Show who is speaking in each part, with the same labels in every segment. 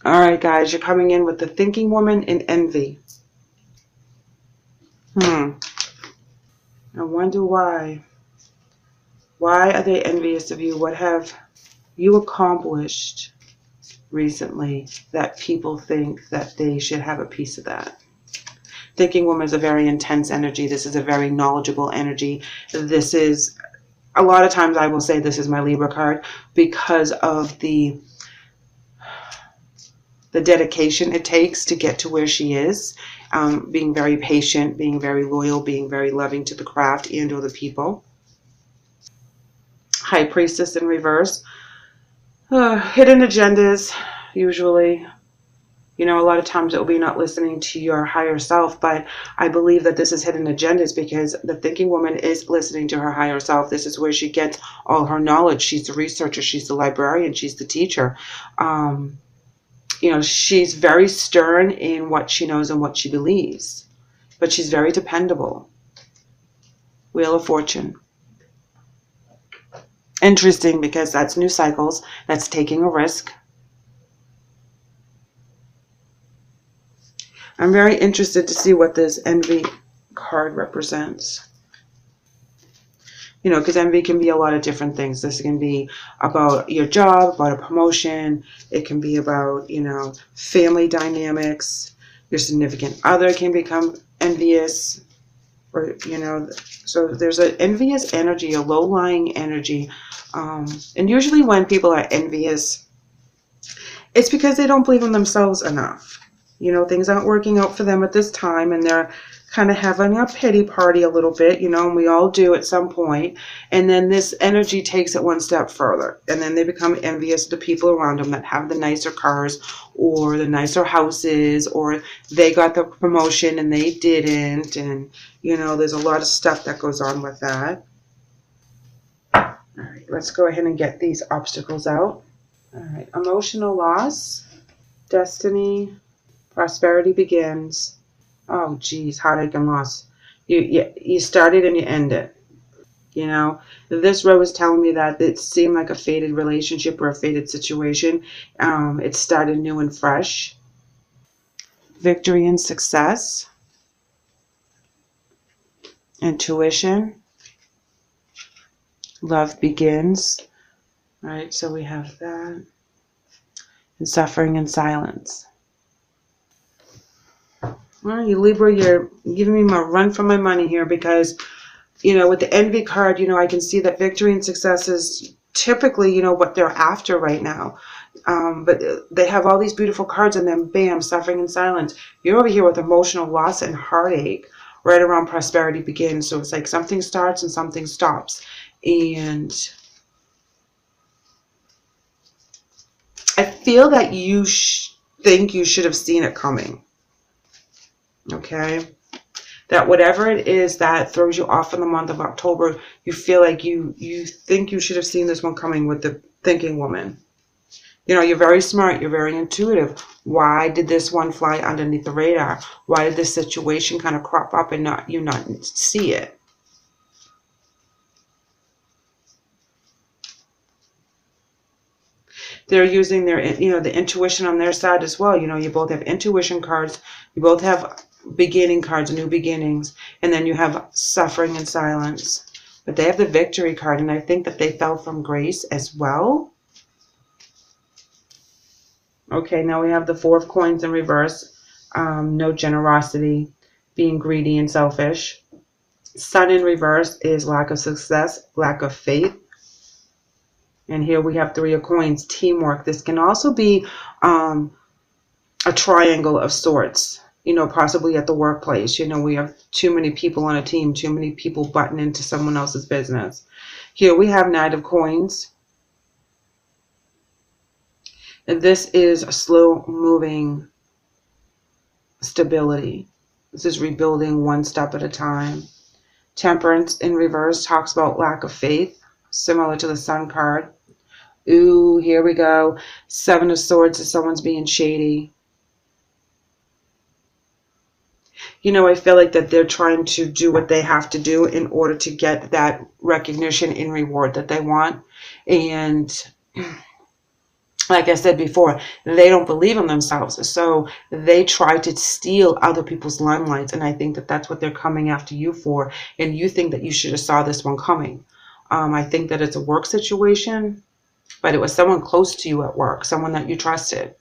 Speaker 1: All right, guys, you're coming in with the thinking woman in envy. I wonder why. Why are they envious of you? What have you accomplished recently that people think that they should have a piece of that? Thinking woman is a very intense energy. This is a very knowledgeable energy. This is, a lot of times I will say this is my Libra card because of the dedication it takes to get to where she is. Being very patient, being very loyal, being very loving to the craft and or the people. High Priestess in reverse. Hidden agendas, usually. You know, a lot of times it will be not listening to your higher self, but I believe that this is hidden agendas because the thinking woman is listening to her higher self. This is where she gets all her knowledge. She's the researcher, she's the librarian, she's the teacher. You know, she's very stern in what she knows and what she believes, but she's very dependable. Wheel of Fortune. Interesting because that's new cycles. That's taking a risk. I'm very interested to see what this envy card represents. You know, because envy can be a lot of different things. This can be about your job, about a promotion. It can be about, you know, family dynamics. Your significant other can become envious. Or, you know, so there's an envious energy, a low-lying energy. And usually when people are envious, it's because they don't believe in themselves enough. You know, things aren't working out for them at this time, and they're kind of having a pity party a little bit, you know, and we all do at some point. And then this energy takes it one step further, and then they become envious of the people around them that have the nicer cars or the nicer houses, or they got the promotion and they didn't. And, you know, there's a lot of stuff that goes on with that. All right, let's go ahead and get these obstacles out. All right, emotional loss, destiny, prosperity begins. Oh, geez, heartache and loss. You started and you end it. You know, this row is telling me that it seemed like a fated relationship or a fated situation. It started new and fresh. Victory and success. Intuition. Love begins. All right, so we have that. And suffering and silence. Well, you Libra, you're giving me my run for my money here because, you know, with the envy card, you know, I can see that victory and success is typically, you know, what they're after right now. But they have all these beautiful cards and then bam, suffering and silence. You're over here with emotional loss and heartache right around prosperity begins. So it's like something starts and something stops. And I feel that you think you should have seen it coming. Okay? That whatever it is that throws you off in the month of October, you feel like you think you should have seen this one coming with the thinking woman. You know, you're very smart. You're very intuitive. Why did this one fly underneath the radar? Why did this situation kind of crop up and not see it? They're using their, you know, the intuition on their side as well. You know, you both have intuition cards. You both have beginning cards, new beginnings. And then you have suffering and silence. But they have the victory card. And I think that they fell from grace as well. Okay, now we have the Four of Coins in reverse. No generosity, being greedy and selfish. Sun in reverse is lack of success, lack of faith. And here we have Three of Coins, teamwork. This can also be a triangle of sorts, you know, possibly at the workplace. You know, we have too many people on a team, too many people butting into someone else's business. Here we have Knight of Coins. And this is a slow-moving stability. This is rebuilding one step at a time. Temperance in reverse talks about lack of faith, similar to the Sun card. Ooh, here we go. Seven of Swords is someone's being shady. You know, I feel like that they're trying to do what they have to do in order to get that recognition and reward that they want. And like I said before, they don't believe in themselves. So they try to steal other people's limelights. And I think that that's what they're coming after you for. And you think that you should have saw this one coming. I think that it's a work situation, but it was someone close to you at work, someone that you trusted.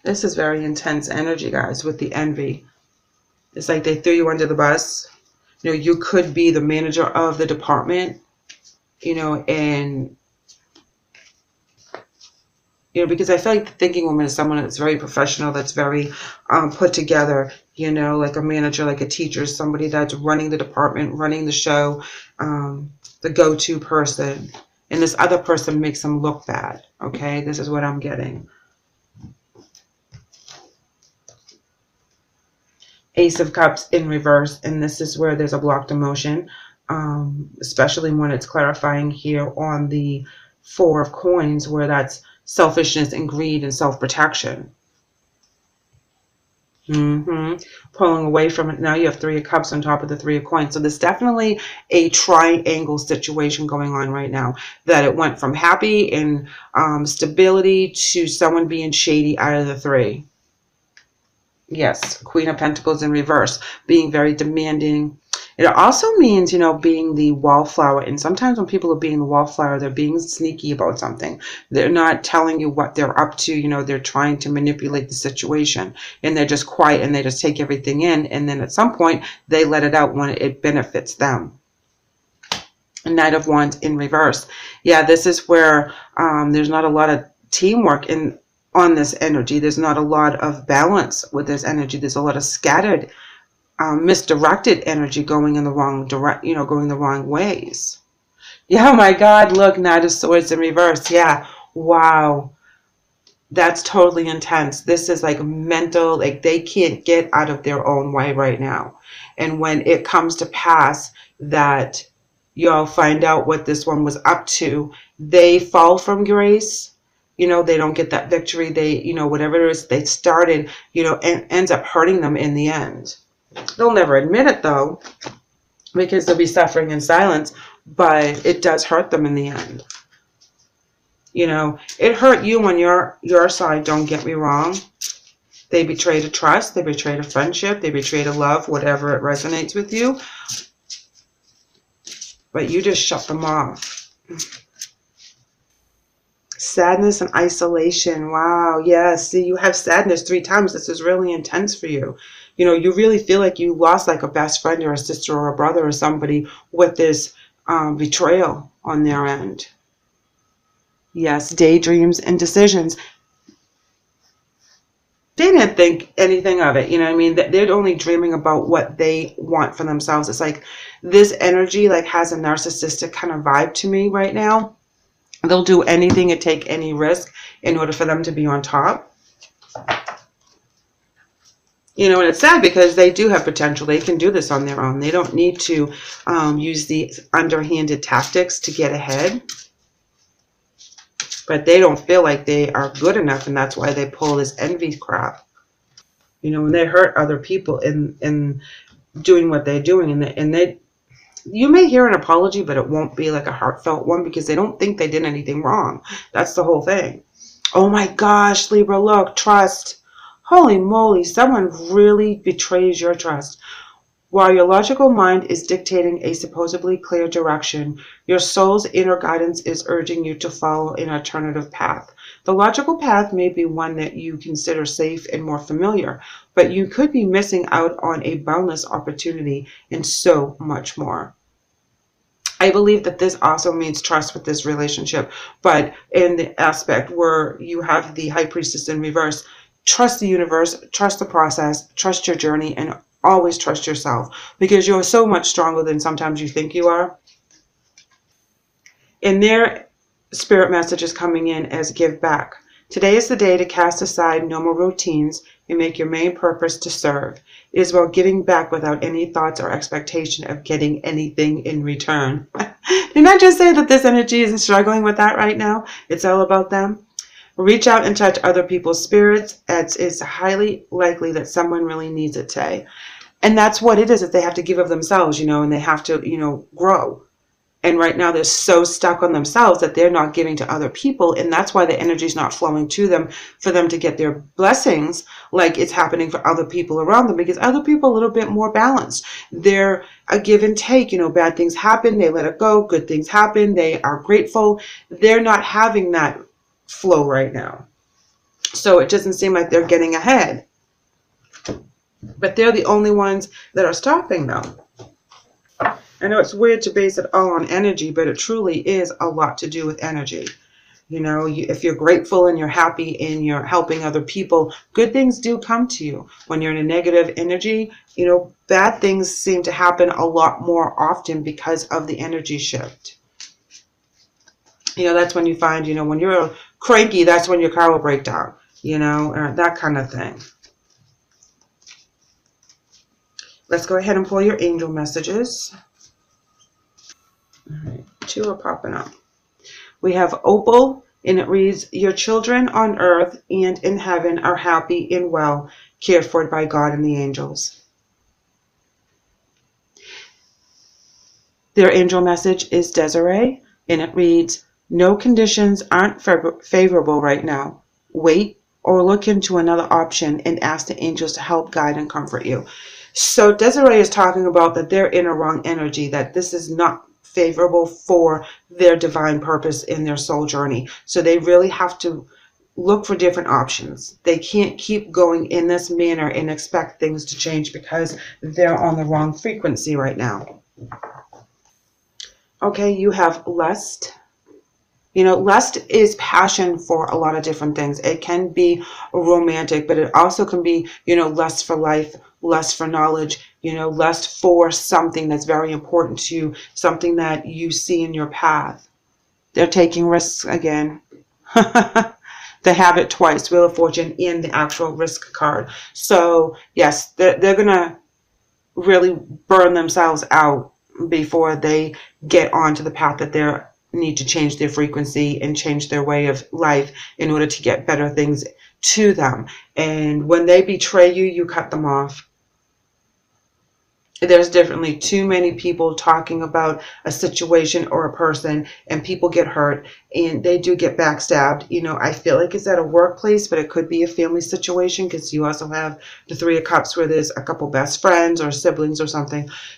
Speaker 1: This is very intense energy, guys, with the envy. It's like they threw you under the bus. You know, you could be the manager of the department, you know, and because I feel like the thinking woman is someone that's very professional, that's very put together, like a manager, like a teacher, somebody that's running the department, running the show, the go-to person. And this other person makes them look bad, okay? This is what I'm getting. Ace of Cups in reverse, and this is where there's a blocked emotion, especially when it's clarifying here on the Four of Coins, where that's selfishness and greed and self-protection. Pulling away from it. Now you have Three of Cups on top of the Three of Coins. So there's definitely a triangle situation going on right now, that it went from happy and stability to someone being shady out of the three. Yes, Queen of Pentacles in reverse, being very demanding. It also means, being the wallflower. And sometimes when people are being the wallflower, they're being sneaky about something. They're not telling you what they're up to. They're trying to manipulate the situation. And they're just quiet and they just take everything in. And then at some point, they let it out when it benefits them. Knight of Wands in reverse. Yeah, this is where there's not a lot of teamwork on this energy. There's not a lot of balance with this energy. There's a lot of scattered, misdirected energy going in the wrong going the wrong ways. Yeah, oh my God, look, Knight of Swords in reverse. Yeah, wow. That's totally intense. This is like mental, like they can't get out of their own way right now. And when it comes to pass that y'all find out what this one was up to, they fall from grace. They don't get that victory. They, whatever it is they started, and ends up hurting them in the end. They'll never admit it though, because they'll be suffering in silence, but it does hurt them in the end. It hurt you on your side, don't get me wrong. They betrayed a trust, they betrayed a friendship, they betrayed a love, whatever it resonates with you. But you just shut them off. Sadness and isolation. Wow. Yes. See, you have sadness 3 times. This is really intense for you. You really feel like you lost like a best friend or a sister or a brother or somebody with this betrayal on their end. Yes. Daydreams and decisions. They didn't think anything of it. I mean? They're only dreaming about what they want for themselves. It's like this energy like has a narcissistic kind of vibe to me right now. They'll do anything and take any risk in order for them to be on top. And it's sad because they do have potential. They can do this on their own. They don't need to use the underhanded tactics to get ahead. But they don't feel like they are good enough, and that's why they pull this envy crap. When they hurt other people in doing what they're doing, and they you may hear an apology, but it won't be like a heartfelt one because they don't think they did anything wrong. That's the whole thing. Oh my gosh, Libra, look, trust. Holy moly, someone really betrays your trust. While your logical mind is dictating a supposedly clear direction, your soul's inner guidance is urging you to follow an alternative path. The logical path may be one that you consider safe and more familiar, but you could be missing out on a boundless opportunity and so much more. I believe that this also means trust with this relationship, but in the aspect where you have the High Priestess in reverse, trust the universe, trust the process, trust your journey, and always trust yourself, because you're so much stronger than sometimes you think you are. And their spirit message is coming in as give back. Today is the day to cast aside normal routines and make your main purpose to serve. It is about giving back without any thoughts or expectation of getting anything in return. Didn't I just say that this energy isn't struggling with that right now? It's all about them. Reach out and touch other people's spirits. It's highly likely that someone really needs it today. And that's what it is, that they have to give of themselves, and they have to, grow. And right now they're so stuck on themselves that they're not giving to other people. And that's why the energy is not flowing to them for them to get their blessings like it's happening for other people around them, because other people are a little bit more balanced. They're a give and take. Bad things happen, they let it go. Good things happen, they are grateful. They're not having that flow right now. So it doesn't seem like they're getting ahead. But they're the only ones that are stopping them. I know it's weird to base it all on energy, but it truly is a lot to do with energy. If you're grateful and you're happy and you're helping other people, good things do come to you. When you're in a negative energy, bad things seem to happen a lot more often because of the energy shift. That's when you find, when you're cranky, that's when your car will break down, or that kind of thing. Let's go ahead and pull your angel messages. All right, 2 are popping up. We have Opal, and it reads, your children on earth and in heaven are happy and well, cared for by God and the angels. Their angel message is Desiree, and it reads, no conditions aren't favorable right now. Wait or look into another option and ask the angels to help guide and comfort you. So Desiree is talking about that they're in a wrong energy, that this is not favorable for their divine purpose in their soul journey. So they really have to look for different options. They can't keep going in this manner and expect things to change because they're on the wrong frequency right now. Okay, you have lust. Lust is passion for a lot of different things. It can be romantic, but it also can be, lust for life, lust for knowledge, lust for something that's very important to you, something that you see in your path. They're taking risks again. They have it twice, Wheel of Fortune and the actual risk card. So, yes, they're going to really burn themselves out before they get onto the path that they need to change their frequency and change their way of life in order to get better things to them. And when they betray you, you cut them off. There's definitely too many people talking about a situation or a person, and people get hurt and they do get backstabbed. I feel like it's at a workplace, but it could be a family situation, because you also have the 3 of Cups where there's a couple best friends or siblings or something.